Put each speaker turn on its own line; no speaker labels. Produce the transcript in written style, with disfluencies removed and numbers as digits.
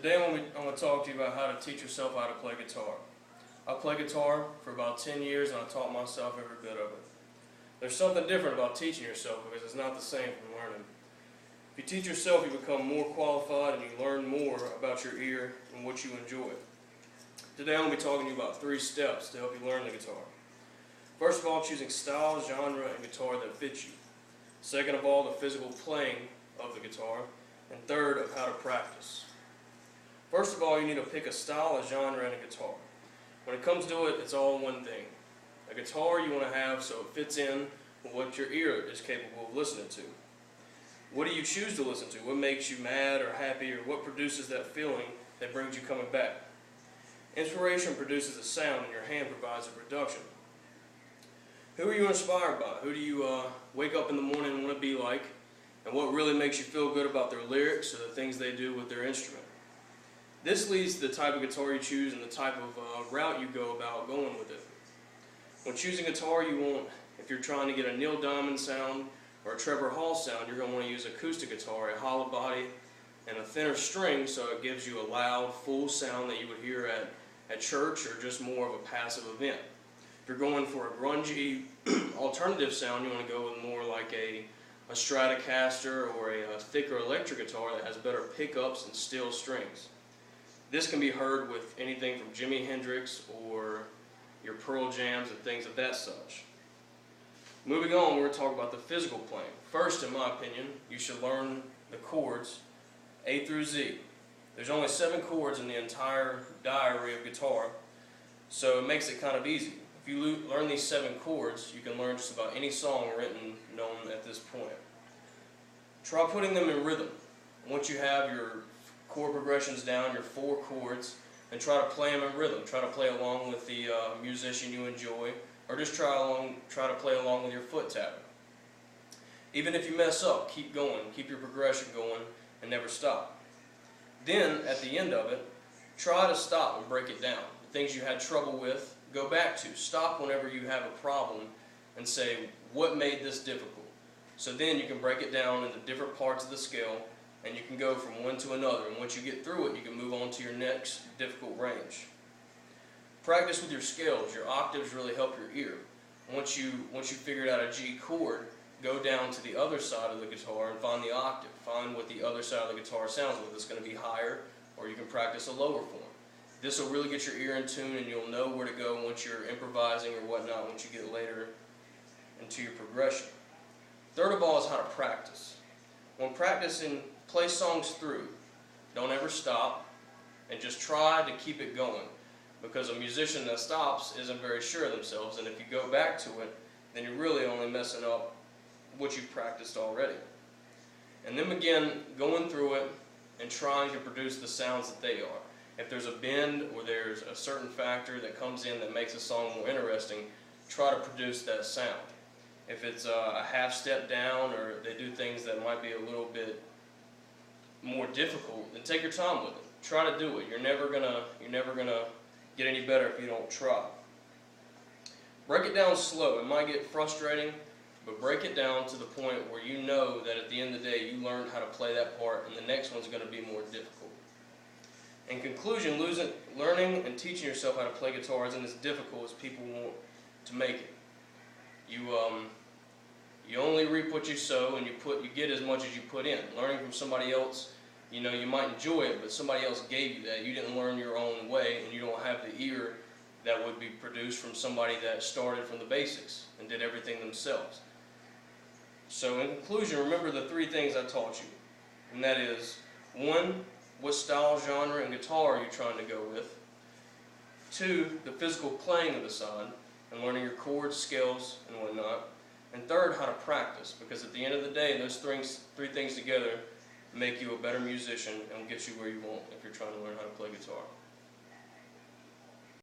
Today I'm going to talk to you about how to teach yourself how to play guitar. I play guitar for about 10 years and I taught myself every bit of it. There's something different about teaching yourself because it's not the same from learning. If you teach yourself, you become more qualified and you learn more about your ear and what you enjoy. Today I'm going to be talking to you about 3 steps to help you learn the guitar. First of all, choosing style, genre, and guitar that fits you. Second of all, the physical playing of the guitar. And third, of how to practice. First of all, you need to pick a style, a genre, and a guitar. When it comes to it, it's all one thing. A guitar you want to have so it fits in with what your ear is capable of listening to. What do you choose to listen to? What makes you mad or happy, or what produces that feeling that brings you coming back? Inspiration produces a sound and your hand provides a production. Who are you inspired by? Who do you wake up in the morning and want to be like? And what really makes you feel good about their lyrics or the things they do with their instrument? This leads to the type of guitar you choose and the type of route you go about going with it. When choosing guitar, you want, if you're trying to get a Neil Diamond sound or a Trevor Hall sound, you're going to want to use acoustic guitar, a hollow body, and a thinner string so it gives you a loud, full sound that you would hear at church or just more of a passive event. If you're going for a grungy alternative sound, you want to go with more like a Stratocaster or a thicker electric guitar that has better pickups and steel strings. This can be heard with anything from Jimi Hendrix or your Pearl Jams and things of that such. Moving on, we're going to talk about the physical playing. First, in my opinion, you should learn the chords A through Z. There's only 7 chords in the entire diary of guitar, so it makes it kind of easy. If you learn these 7 chords, you can learn just about any song written known at this point. Try putting them in rhythm. Once you have your chord progressions down, your 4 chords, and try to play them in rhythm. Try to play along with the musician you enjoy, or just try to play along with your foot tapping. Even if you mess up, keep going, keep your progression going, and never stop. Then, at the end of it, try to stop and break it down. The things you had trouble with, go back to. Stop whenever you have a problem and say, what made this difficult? So then you can break it down into different parts of the scale, and you can go from one to another, and once you get through it, you can move on to your next difficult range. Practice with your scales. Your octaves really help your ear. Once you figured out a G chord, go down to the other side of the guitar and find the octave. Find what the other side of the guitar sounds like. It's going to be higher, or you can practice a lower form. This will really get your ear in tune, and you'll know where to go once you're improvising or whatnot once you get later into your progression. Third of all is how to practice. When practicing, play songs through. Don't ever stop, and just try to keep it going, because a musician that stops isn't very sure of themselves, and if you go back to it, then you're really only messing up what you've practiced already. And then again, going through it and trying to produce the sounds that they are. If there's a bend or there's a certain factor that comes in that makes a song more interesting, try to produce that sound. If it's a half step down or they do things that might be a little bit more difficult, then take your time with it. Try to do it. You're never gonna get any better if you don't try. Break it down slow. It might get frustrating, but break it down to the point where you know that at the end of the day you learned how to play that part, and the next one's going to be more difficult. In conclusion, learning and teaching yourself how to play guitar isn't as difficult as people want to make it. You only reap what you sow, and you get as much as you put in. Learning from somebody else, you might enjoy it, but somebody else gave you that. You didn't learn your own way, and you don't have the ear that would be produced from somebody that started from the basics and did everything themselves. So in conclusion, remember the 3 things I taught you, and that is, 1, what style, genre, and guitar are you trying to go with? 2, the physical playing of the side, and learning your chords, scales, and whatnot. And 3rd, how to practice, because at the end of the day, those 3 things together make you a better musician and get you where you want if you're trying to learn how to play guitar.